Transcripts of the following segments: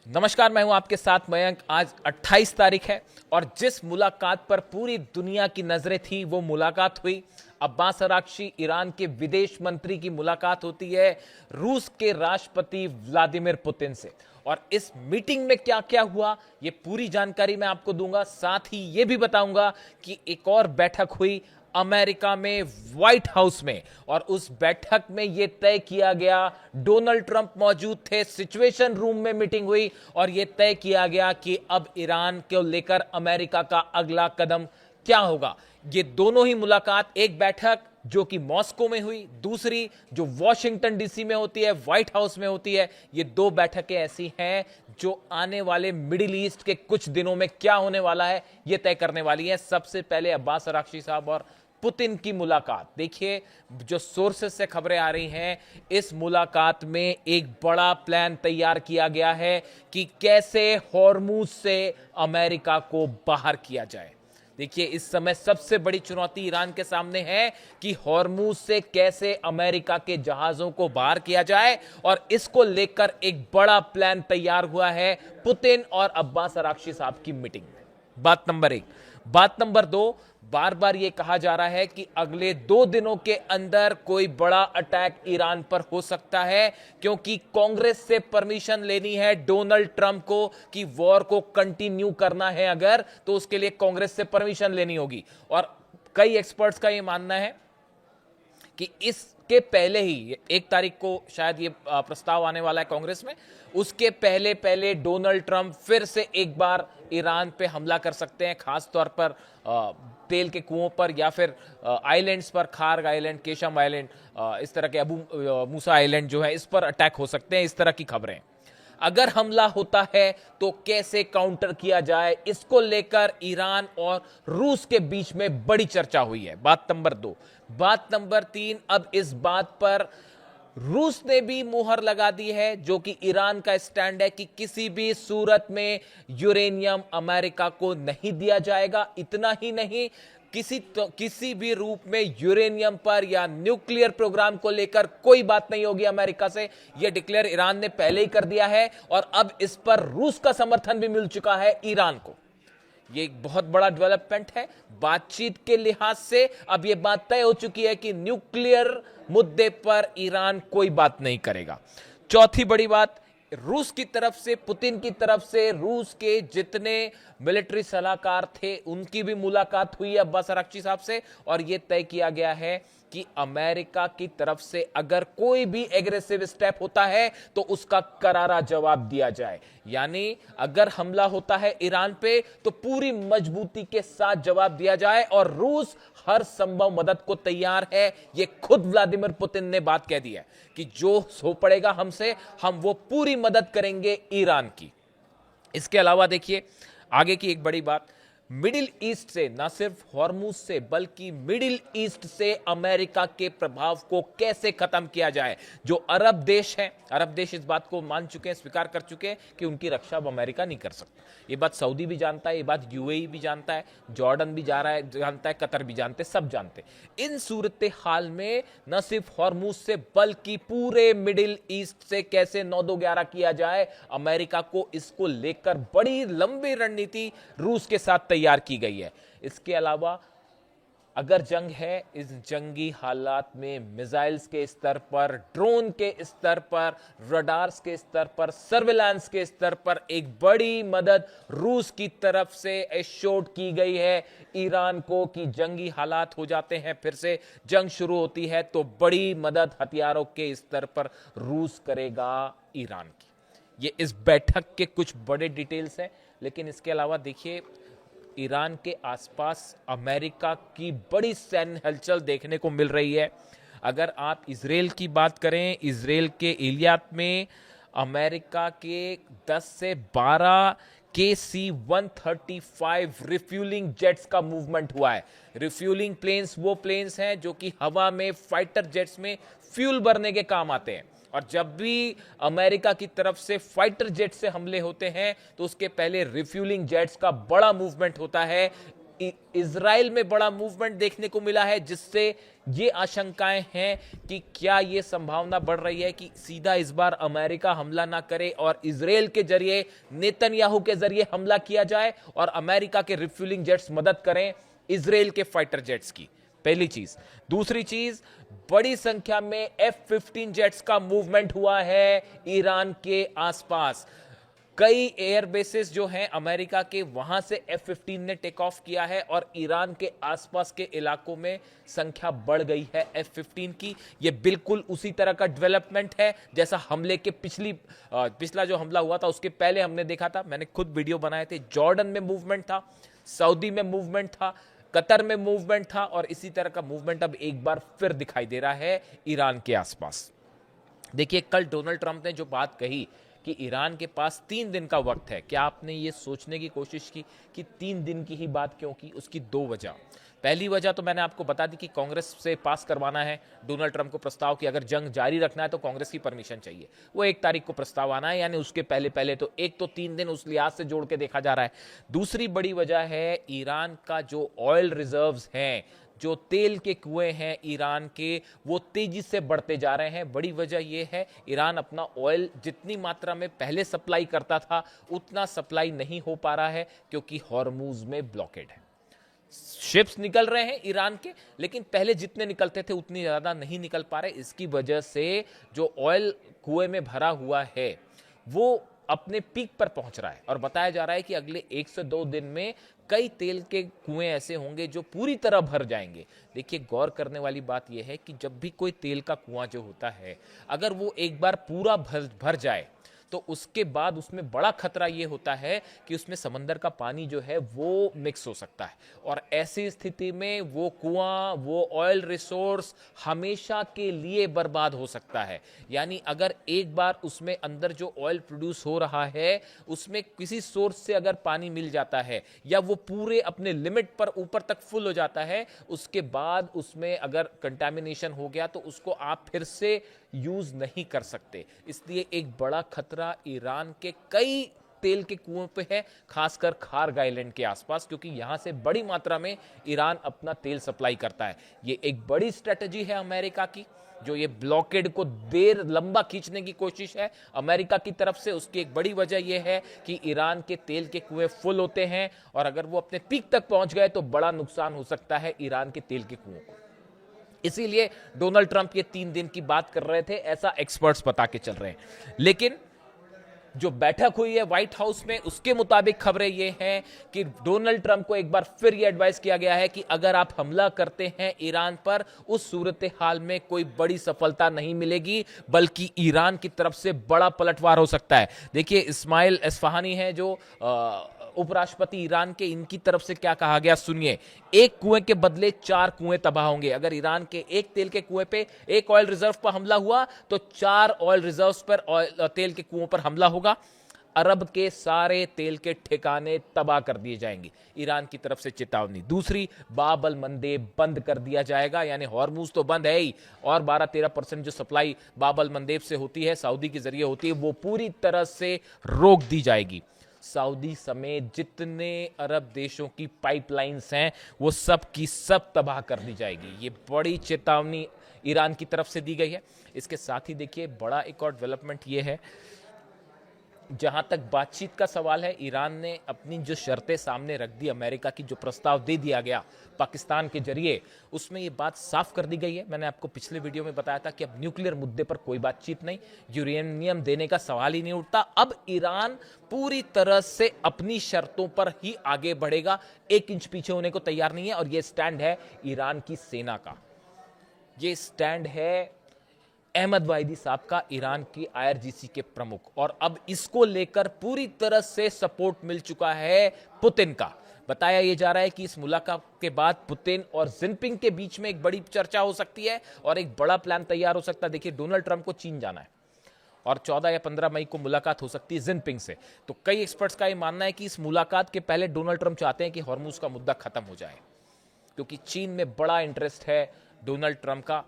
नमस्कार, मैं हूं आपके साथ मयंक। आज 28 तारीख है और जिस मुलाकात पर पूरी दुनिया की नजरें थी वो मुलाकात हुई। अब्बास अराक्ची ईरान के विदेश मंत्री की मुलाकात होती है रूस के राष्ट्रपति व्लादिमीर पुतिन से। और इस मीटिंग में क्या क्या हुआ ये पूरी जानकारी मैं आपको दूंगा। साथ ही ये भी बताऊंगा कि एक और बैठक हुई अमेरिका में व्हाइट हाउस में, और उस बैठक में यह तय किया गया, डोनाल्ड ट्रंप मौजूद थे, सिचुएशन रूम में मीटिंग हुई और यह तय किया गया कि अब ईरान को लेकर अमेरिका का अगला कदम क्या होगा। ये दोनों ही मुलाकात, एक बैठक जो कि मॉस्को में हुई, दूसरी जो वॉशिंगटन डीसी में होती है, व्हाइट हाउस में होती है। ये दो बैठकें ऐसी हैं जो आने वाले मिडिल ईस्ट के कुछ दिनों में क्या होने वाला है ये तय करने वाली है। सबसे पहले अब्बास अराक्ची साहब और पुतिन की मुलाकात देखिए, जो सोर्सेस से खबरें आ रही हैं, इस मुलाकात में एक बड़ा प्लान तैयार किया गया है कि कैसे हॉर्मुज से अमेरिका को बाहर किया जाए। देखिए, इस समय सबसे बड़ी चुनौती ईरान के सामने है कि हॉर्मुज से कैसे अमेरिका के जहाजों को बाहर किया जाए, और इसको लेकर एक बड़ा प्लान तैयार हुआ है पुतिन और अब्बास अराक्ची साहब की मीटिंग में। बात नंबर एक। बात नंबर दो, बार बार यह कहा जा रहा है कि अगले 2 दिनों के अंदर कोई बड़ा अटैक ईरान पर हो सकता है, क्योंकि कांग्रेस से परमिशन लेनी है डोनाल्ड ट्रंप को कि वॉर को कंटिन्यू करना है अगर, तो उसके लिए कांग्रेस से परमिशन लेनी होगी। और कई एक्सपर्ट्स का यह मानना है कि इसके पहले ही 1 तारीख को शायद ये प्रस्ताव आने वाला है कांग्रेस में, उसके पहले पहले डोनाल्ड ट्रंप फिर से एक बार ईरान पे हमला कर सकते हैं, खास तौर पर तेल के कुओं पर या फिर आइलैंड्स पर, खार्ग आइलैंड, केशम आइलैंड, इस तरह के अबू मूसा आइलैंड जो है, इस पर अटैक हो सकते हैं, इस तरह की खबरें। अगर हमला होता है तो कैसे काउंटर किया जाए, इसको लेकर ईरान और रूस के बीच में बड़ी चर्चा हुई है। बात नंबर 2। बात नंबर 3, अब इस बात पर रूस ने भी मुहर लगा दी है, जो कि ईरान का स्टैंड है कि किसी भी सूरत में यूरेनियम अमेरिका को नहीं दिया जाएगा। इतना ही नहीं, किसी भी रूप में यूरेनियम पर या न्यूक्लियर प्रोग्राम को लेकर कोई बात नहीं होगी अमेरिका से। यह डिक्लेयर ईरान ने पहले ही कर दिया है, और अब इस पर रूस का समर्थन भी मिल चुका है ईरान को। यह एक बहुत बड़ा डेवलपमेंट है बातचीत के लिहाज से। अब यह बात तय हो चुकी है कि न्यूक्लियर मुद्दे पर ईरान कोई बात नहीं करेगा। चौथी बड़ी बात, रूस की तरफ से, पुतिन की तरफ से रूस के जितने मिलिट्री सलाहकार थे उनकी भी मुलाकात हुई है अब्बास अराक्ची साहब से, और यह तय किया गया है कि अमेरिका की तरफ से अगर कोई भी एग्रेसिव स्टेप होता है तो उसका करारा जवाब दिया जाए। यानी अगर हमला होता है ईरान पे तो पूरी मजबूती के साथ जवाब दिया जाए, और रूस हर संभव मदद को तैयार है। यह खुद व्लादिमीर पुतिन ने बात कह दी है कि जो हो पड़ेगा हमसे, हम वो पूरी मदद करेंगे ईरान की। इसके अलावा देखिए आगे की एक बड़ी बात, मिडिल ईस्ट से, ना सिर्फ हॉर्मुज से बल्कि मिडिल ईस्ट से अमेरिका के प्रभाव को कैसे खत्म किया जाए। जो अरब देश हैं, अरब देश इस बात को मान चुके हैं, स्वीकार कर चुके हैं कि उनकी रक्षा अब अमेरिका नहीं कर सकता। ये बात सऊदी भी जानता है, ये बात यूएई भी जानता है, जॉर्डन भी जानता है, कतर भी जानते, सब जानते। इन सूरत हाल में न सिर्फ हॉर्मुज से बल्कि पूरे मिडिल ईस्ट से कैसे 9-2-11 किया जाए, अमेरिका को इसको लेकर बड़ी लंबी रणनीति रूस के साथ तैयार की गई है। इसके अलावा अगर जंग है, इस जंगी हालात में मिसाइल्स के स्तर पर, ड्रोन के स्तर पर, रडार्स के स्तर पर, सर्विलांस के स्तर पर एक बड़ी मदद रूस की तरफ से एश्योर्ड की गई है ईरान को कि जंगी हालात हो जाते हैं, फिर से जंग शुरू होती है तो बड़ी मदद हथियारों के स्तर पर रूस करेगा ईरान की। ये इस बैठक के कुछ बड़े डिटेल्स हैं। लेकिन इसके अलावा देखिए, ईरान के आसपास अमेरिका की बड़ी सैन्य हलचल देखने को मिल रही है। अगर आप इजराइल की बात करें, इजराइल के इलियात में अमेरिका के 10 से 12 KC-135 रिफ्यूलिंग जेट्स का मूवमेंट हुआ है। रिफ्यूलिंग प्लेन्स वो प्लेन्स हैं जो कि हवा में फाइटर जेट्स में फ्यूल भरने के काम आते हैं, और जब भी अमेरिका की तरफ से फाइटर जेट से हमले होते हैं तो उसके पहले रिफ्यूलिंग जेट्स का बड़ा मूवमेंट होता है इजराइल में बड़ा मूवमेंट देखने को मिला है, जिससे ये आशंकाएं हैं कि क्या ये संभावना बढ़ रही है कि सीधा इस बार अमेरिका हमला ना करे और इजराइल के जरिए, नेतन्याहू के जरिए हमला किया जाए और अमेरिका के रिफ्यूलिंग जेट्स मदद करें इजराइल के फाइटर जेट्स की। पहली चीज। दूसरी चीज, बड़ी संख्या में F-15 जेट्स का मूवमेंट हुआ है ईरान के आसपास। कई एयर बेसेस जो हैं अमेरिका के, वहां से F-15 ने टेक ऑफ किया है और ईरान के आसपास के इलाकों में संख्या बढ़ गई है F-15 की। यह बिल्कुल उसी तरह का डेवलपमेंट है जैसा हमले के पिछला जो हमला हुआ था उसके पहले हमने देखा था। मैंने खुद वीडियो बनाए थे। जॉर्डन में मूवमेंट था, सऊदी में मूवमेंट था, कतर में मूवमेंट था और इसी तरह का मूवमेंट अब एक बार फिर दिखाई दे रहा है ईरान के आसपास। देखिए, कल डोनाल्ड ट्रंप ने जो बात कही कि ईरान के पास 3 दिन का वक्त है, क्या आपने ये सोचने की कोशिश की कि 3 दिन की ही बात क्यों की? उसकी 2 वजह। पहली वजह तो मैंने आपको बता दी कि कांग्रेस से पास करवाना है डोनाल्ड ट्रंप को प्रस्ताव कि अगर जंग जारी रखना है तो कांग्रेस की परमिशन चाहिए। वो 1 तारीख को प्रस्ताव आना है, यानी उसके पहले पहले तो 3 दिन उस लिहाज से जोड़ के देखा जा रहा है। दूसरी बड़ी वजह है ईरान का जो ऑयल रिजर्व्स हैं, जो तेल के कुएं हैं ईरान के, वो तेजी से बढ़ते जा रहे हैं। बड़ी वजह यह है, ईरान अपना ऑयल जितनी मात्रा में पहले सप्लाई करता था उतना सप्लाई नहीं हो पा रहा है क्योंकि हॉर्मूज में ब्लॉकेड है। शिप्स निकल रहे हैं ईरान के, लेकिन पहले जितने निकलते थे उतनी ज्यादा नहीं निकल पा रहे। इसकी वजह से जो ऑयल कुएं में भरा हुआ है वो अपने पीक पर पहुंच रहा है और बताया जा रहा है कि अगले 1 से 2 दिन में कई तेल के कुएं ऐसे होंगे जो पूरी तरह भर जाएंगे। देखिए, गौर करने वाली बात यह है कि जब भी कोई तेल का कुआं जो होता है, अगर वो एक बार पूरा भर जाए तो उसके बाद उसमें बड़ा खतरा यह होता है कि उसमें समंदर का पानी जो है वो मिक्स हो सकता है और ऐसी स्थिति में वो कुआं, वो ऑयल रिसोर्स हमेशा के लिए बर्बाद हो सकता है। यानी अगर एक बार उसमें अंदर जो ऑयल प्रोड्यूस हो रहा है उसमें किसी सोर्स से अगर पानी मिल जाता है या वो पूरे अपने लिमिट पर ऊपर तक फुल हो जाता है, उसके बाद उसमें अगर कंटामिनेशन हो गया तो उसको आप फिर से यूज नहीं कर सकते। इसलिए एक बड़ा खतरा ईरान के कई तेल के कुओं पे है, खासकर खार्ग आइलैंड के आसपास, क्योंकि यहां से बड़ी मात्रा में ईरान अपना तेल सप्लाई करता है। ये एक बड़ी स्ट्रेटजी है अमेरिका की, जो ये ब्लॉकेड को लंबा खींचने की कोशिश है अमेरिका की तरफ से। उसकी एक बड़ी वजह यह है कि ईरान के तेल के कुएं फुल होते हैं और अगर वो अपने पीक तक पहुंच गए तो बड़ा नुकसान हो सकता है ईरान के तेल के कुओं को। इसीलिए डोनाल्ड ट्रंप ये 3 दिन की बात कर रहे थे, ऐसा एक्सपर्ट्स बता के चल रहे हैं। लेकिन जो बैठक हुई है व्हाइट हाउस में, उसके मुताबिक खबरें ये हैं कि डोनाल्ड ट्रंप को एक बार फिर ये एडवाइस किया गया है कि अगर आप हमला करते हैं ईरान पर, उस सूरत हाल में कोई बड़ी सफलता नहीं मिलेगी, बल्कि ईरान की तरफ से बड़ा पलटवार हो सकता है। देखिए, इस्माइल एस्फहानी है जो उपराष्ट्रपति ईरान के, इनकी तरफ से क्या कहा गया सुनिए। एक कुएं के बदले 4 कुएं तबाह होंगे। अगर ईरान के एक तेल के कुएं पे, एक ऑयल रिजर्व पर हमला हुआ तो 4 ऑयल रिजर्व्स पर, तेल के कुओं पर हमला होगा। अरब के सारे तेल के ठिकाने तबाह कर दिए जाएंगे, ईरान की तरफ से चेतावनी। दूसरी, बाब अल मंदेब बंद कर दिया जाएगा, यानी हॉर्मूज तो बंद है ही, और 12-13% जो सप्लाई बाब अल मंदेब से होती है, सऊदी के जरिए होती है, वो पूरी तरह से रोक दी जाएगी। सऊदी समेत जितने अरब देशों की पाइपलाइंस हैं वो सब की सब तबाह कर दी जाएगी। ये बड़ी चेतावनी ईरान की तरफ से दी गई है। इसके साथ ही देखिए, बड़ा एक और डेवलपमेंट ये है, जहां तक बातचीत का सवाल है, ईरान ने अपनी जो शर्तें सामने रख दी, अमेरिका की जो प्रस्ताव दे दिया गया पाकिस्तान के जरिए, उसमें ये बात साफ कर दी गई है। मैंने आपको पिछले वीडियो में बताया था कि अब न्यूक्लियर मुद्दे पर कोई बातचीत नहीं, यूरेनियम देने का सवाल ही नहीं उठता। अब ईरान पूरी तरह से अपनी शर्तों पर ही आगे बढ़ेगा, 1 इंच पीछे होने को तैयार नहीं है। और यह स्टैंड है ईरान की सेना का, ये स्टैंड है अहमद वाहिदी साहब का, ईरान की IRGC के प्रमुख। और अब इसको लेकर पूरी तरह से सपोर्ट मिल चुका है पुतिन का। बताया यह जा रहा है कि इस मुलाकात के बाद पुतिन और जिनपिंग के बीच में एक बड़ी चर्चा हो सकती है और एक बड़ा प्लान तैयार हो सकता है। देखिए, डोनाल्ड ट्रंप को चीन जाना है और 14 या 15 मई को मुलाकात हो सकती है जिनपिंग से। तो कई एक्सपर्ट्स का यह मानना है कि इस मुलाकात के पहले डोनाल्ड ट्रंप चाहते हैं कि हॉर्मूज का मुद्दा खत्म हो जाए, क्योंकि चीन में बड़ा इंटरेस्ट है डोनाल्ड ट्रंप का।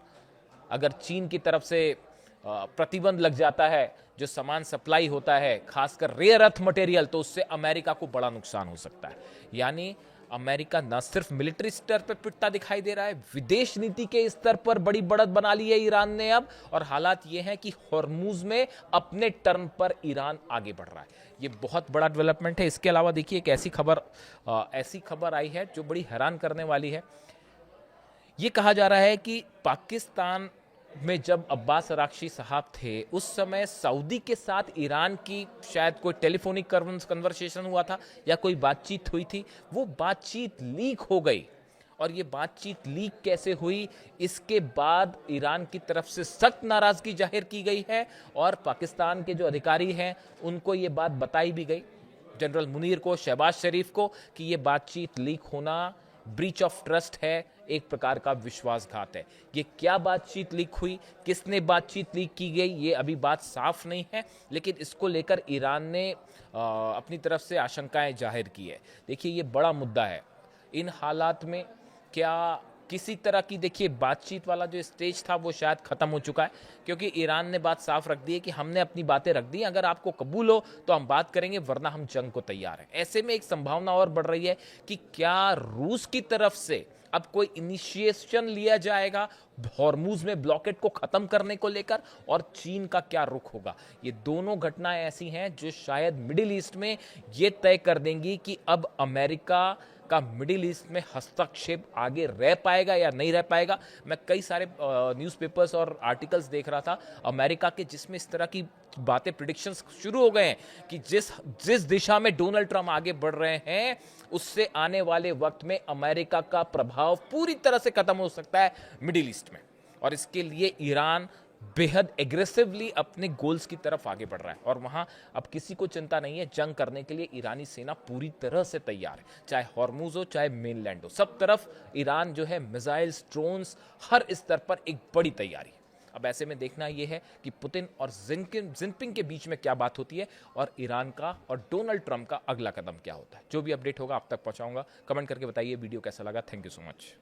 अगर चीन की तरफ से प्रतिबंध लग जाता है, जो सामान सप्लाई होता है, खासकर रेयर अर्थ मटेरियल, तो उससे अमेरिका को बड़ा नुकसान हो सकता है। यानी अमेरिका न सिर्फ मिलिट्री स्तर पर पिटता दिखाई दे रहा है, विदेश नीति के स्तर पर बड़ी बढ़त बना ली है ईरान ने अब। और हालात ये हैं कि हॉर्मुज में अपने टर्न पर ईरान आगे बढ़ रहा है। ये बहुत बड़ा डेवलपमेंट है। इसके अलावा देखिए एक ऐसी खबर आई है जो बड़ी हैरान करने वाली है। ये कहा जा रहा है कि पाकिस्तान में जब अब्बास अराक्ची साहब थे उस समय सऊदी के साथ ईरान की शायद कोई टेलीफोनिक कन्वर्सेशन हुआ था या कोई बातचीत हुई थी। वो बातचीत लीक हो गई। और ये बातचीत लीक कैसे हुई, इसके बाद ईरान की तरफ से सख्त नाराजगी जाहिर की गई है और पाकिस्तान के जो अधिकारी हैं उनको ये बात बताई भी गई, जनरल मुनीर को, शहबाज शरीफ को, कि ये बातचीत लीक होना ब्रीच ऑफ ट्रस्ट है, एक प्रकार का विश्वासघात है। ये क्या बातचीत लीक हुई, किसने बातचीत लीक की गई, ये अभी बात साफ नहीं है, लेकिन इसको लेकर ईरान ने अपनी तरफ से आशंकाएं जाहिर की है। देखिए ये बड़ा मुद्दा है। इन हालात में क्या किसी तरह की, देखिए बातचीत वाला जो स्टेज था वो शायद खत्म हो चुका है, क्योंकि ईरान ने बात साफ रख दी है कि हमने अपनी बातें रख दी, अगर आपको कबूल हो तो हम बात करेंगे, वरना हम जंग को तैयार हैं। ऐसे में एक संभावना और बढ़ रही है कि क्या रूस की तरफ से अब कोई इनिशिएशन लिया जाएगा हॉर्मुज में ब्लॉकेट को खत्म करने को लेकर, और चीन का क्या रुख होगा। ये दोनों घटनाएं ऐसी हैं जो शायद मिडिल ईस्ट में ये तय कर देंगी कि अब अमेरिका का मिडिल ईस्ट में हस्तक्षेप आगे रह पाएगा या नहीं रह पाएगा। मैं कई सारे न्यूज़पेपर्स और आर्टिकल्स देख रहा था अमेरिका के, जिसमें इस तरह की बातें, प्रिडिक्शंस शुरू हो गए हैं कि जिस दिशा में डोनाल्ड ट्रंप आगे बढ़ रहे हैं उससे आने वाले वक्त में अमेरिका का प्रभाव पूरी तरह से खत्म हो सकता है मिडिल ईस्ट में। और इसके लिए ईरान बेहद एग्रेसिवली अपने गोल्स की तरफ आगे बढ़ रहा है और वहां अब किसी को चिंता नहीं है। जंग करने के लिए ईरानी सेना पूरी तरह से तैयार है, चाहे हॉर्मुज हो चाहे मेनलैंड हो, सब तरफ ईरान जो है मिसाइल्स, ड्रोन्स, हर स्तर पर एक बड़ी तैयारी। अब ऐसे में देखना यह है कि पुतिन और जिनपिंग के बीच में क्या बात होती है और ईरान का और डोनाल्ड ट्रंप का अगला कदम क्या होता है। जो भी अपडेट होगा आप तक पहुंचाऊंगा। कमेंट करके बताइए वीडियो कैसा लगा। Thank you so much.